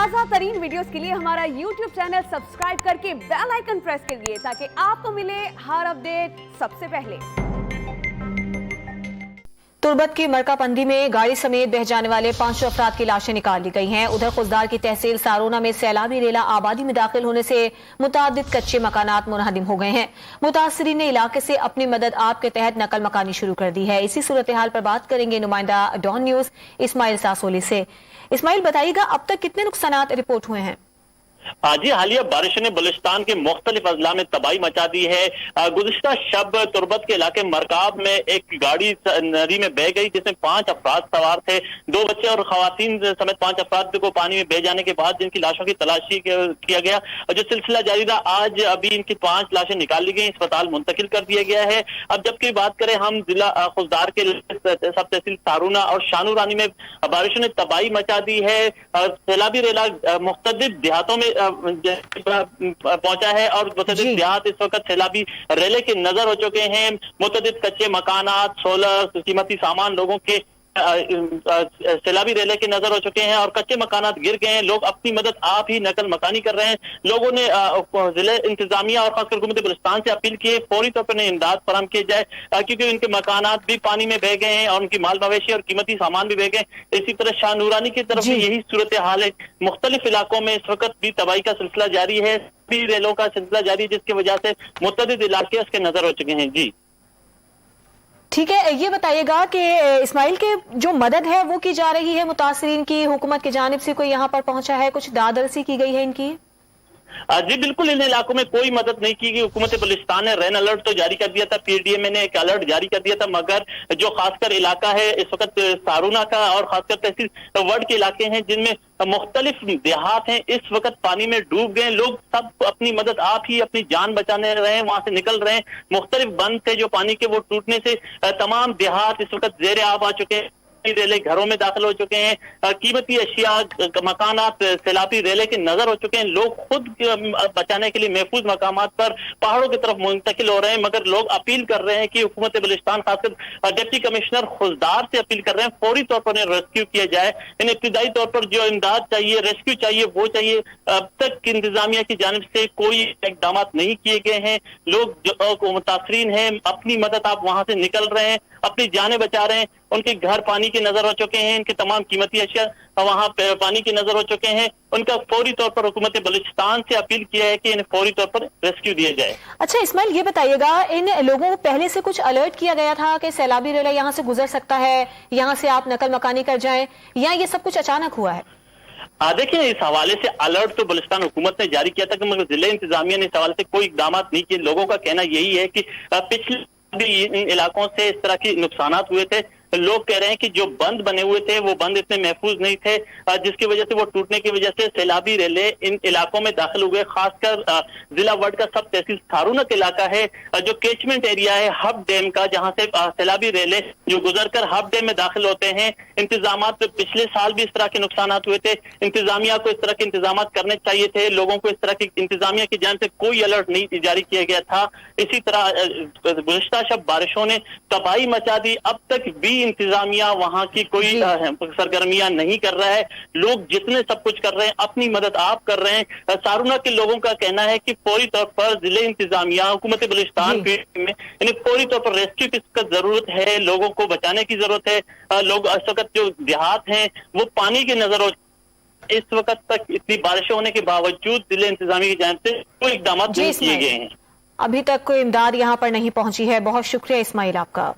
ताज़ा तरीन वीडियोस के लिए हमारा YouTube चैनल सब्सक्राइब करके बेल आइकन प्रेस करिए ताकि आपको मिले हर अपडेट सबसे पहले। तुर्बत की मरकापंदी में गाड़ी समेत बह जाने वाले 5 अफराद की लाशें निकाल ली गई हैं। उधर खुजदार की तहसील सारोना में सैलाबी रेला आबादी में दाखिल होने से मुतादिद कच्चे मकानात मुनहदिम हो गए हैं। मुतासरीन ने इलाके से अपनी मदद आप के तहत नकल मकानी शुरू कर दी है। इसी सूरत हाल पर बात करेंगे नुमाइंदा डॉन न्यूज इस्माइल सासोली से। इस्माइल, बताइएगा अब तक कितने नुकसानात रिपोर्ट हुए हैं? जी, हालिया बारिश ने बलुचिस्तान के मुख्तलिफ अजला में तबाही मचा दी है। गुज़िश्ता शब तुर्बत के इलाके मरकाब में एक गाड़ी नदी में बह गई जिसमें 5 अफराद सवार थे। 2 बच्चे और खवातीन समेत 5 अफराद को पानी में बह जाने के बाद जिनकी लाशों की तलाशी किया गया और जो सिलसिला जारी रहा, आज अभी इनकी 5 लाशें निकाल ली गई, अस्पताल मुंतकिल कर दिया गया है। अब जबकि बात करें हम जिला खुजदार के सब तहसील सारूना और शानूरानी में बारिशों ने तबाही मचा दी है। सैलाबी रेला मुख्तलिफ देहातों में पहुंचा है और मुतअद्दिद देहात इस वक्त सैलाबी रेले के नजर हो चुके हैं। मुतअद्दिद कच्चे मकानात, सोलर, कीमती सामान लोगों के सैलाबी रेले के नजर हो चुके हैं और कच्चे मकानात गिर गए हैं। लोग अपनी मदद आप ही नकल मकानी कर रहे हैं। लोगों ने जिले इंतजामिया और खासकर हुकूमत बलुचिस्तान से अपील की है फौरी तौर पर इमदाद फराहम किए जाए क्योंकि उनके मकानात भी पानी में बह गए हैं और उनकी माल मवेशी और कीमती सामान भी बह गए। इसी तरह शाहनूरानी की तरफ भी यही सूरत हाल है। मुख्तलिफ इलाकों में इस वक्त भी तबाही का सिलसिला जारी है, भी रेलों का सिलसिला जारी है जिसकी वजह से मुतअद्दिद इलाके उसके नजर हो चुके हैं। जी ठीक है, ये बताइएगा कि इस्माइल के जो मदद है वो की जा रही है मुतासरीन की, हुकूमत की जानिब से कोई यहाँ पर पहुंचा है, कुछ दादरसी की गई है इनकी? जी बिल्कुल, इन इलाकों में कोई मदद नहीं की गई। हुकूमत बलुचिस्तान ने रेड अलर्ट तो जारी कर दिया था, पीडीएमए ने एक अलर्ट जारी कर दिया था, मगर जो खासकर इलाका है इस वक्त सारूना का और खासकर तहसील वर्ड के इलाके हैं जिनमें मुख्तलिफ देहात हैं, इस वक्त पानी में डूब गए। लोग सब अपनी मदद आप ही अपनी जान बचाने रहे हैं, वहां से निकल रहे हैं। मुख्तलिफ बंद थे जो पानी के, वो टूटने से तमाम देहात इस वक्त जेर आब आ चुके हैं, रेले घरों में दाखिल हो चुके हैं, कीमती अशिया मकानात सैलाबी रेले के नजर हो चुके हैं। लोग खुद बचाने के लिए महफूज मकामात पर पहाड़ों की तरफ मुंतकिल हो रहे हैं, मगर लोग अपील कर रहे हैं कि हुकूमत बलुचिस्तान खासकर डिप्टी कमिश्नर खुजदार से अपील कर रहे हैं फौरी तौर पर रेस्क्यू किया जाए। इन इब्तिदाई तौर पर जो इमदाद चाहिए, रेस्क्यू चाहिए, वो चाहिए। अब तक इंतजामिया की जानिब से कोई इकदाम नहीं किए गए हैं। लोग जो मुतासरीन हैं अपनी मदद आप वहां से निकल रहे हैं, अपनी जानें बचा रहे हैं। उनके घर पानी की नजर हो चुके हैं, इनके तमाम कीमती अशिया वहां पानी की नजर हो चुके हैं। उनका फौरी तौर पर हुकूमत बलुचिस्तान से अपील किया है कि इन्हें फौरी तौर पर रेस्क्यू दिया जाए। अच्छा इस्माइल, ये बताइएगा इन लोगों को पहले से कुछ अलर्ट किया गया था कि सैलाबी रेला यहाँ से गुजर सकता है, यहाँ से आप नकल मकानी कर जाएं, या ये सब कुछ अचानक हुआ है? देखिए, इस हवाले से अलर्ट तो बलुचिस्तान हुकूमत ने जारी किया था कि मगर जिले इंतजामिया ने इस हवाले से कोई इकदाम नहीं किए। लोगों का कहना यही है कि पिछले इन इलाकों से इस तरह के नुकसानात हुए थे। लोग कह रहे हैं कि जो बंद बने हुए थे वो बंद इतने महफूज नहीं थे, जिसकी वजह से वो टूटने की वजह से सैलाबी रेले इन इलाकों में दाखिल हुए। खासकर जिला वर्ड का सब तहसील सारूना का इलाका है, जो कैचमेंट एरिया है हब डैम का, जहां से सैलाबी रेले जो गुजरकर हब डैम में दाखिल होते हैं। इंतजाम पिछले साल भी इस तरह के नुकसान हुए थे। इंतजामिया को इस तरह के इंतजाम करने चाहिए थे। लोगों को इस तरह की इंतजामिया की जान से कोई अलर्ट नहीं जारी किया गया था। इसी तरह गुज़िश्ता शब बारिशों ने तबाही मचा दी। अब तक भी इंतजामिया वहां की कोई सरगर्मियां नहीं कर रहा है। लोग जितने सब कुछ कर रहे हैं अपनी मदद आप कर रहे हैं। सारूना के लोगों का कहना है कि फौरी तौर पर जिले इंतजामिया हुकूमत बलुचिस्तान में इन्हें फौरी तौर पर रेस्क्यू की जरूरत है, लोगों को बचाने की जरूरत है। लोग इस वक्त जो देहात हैं वो पानी की नजर हो, इस वक्त तक इतनी बारिशें होने के बावजूद जिले इंतजामिया की जानिब से कोई इकदाम नहीं किए गए हैं। अभी तक कोई इमदाद यहाँ पर नहीं पहुंची है। बहुत शुक्रिया इस्माइल आपका।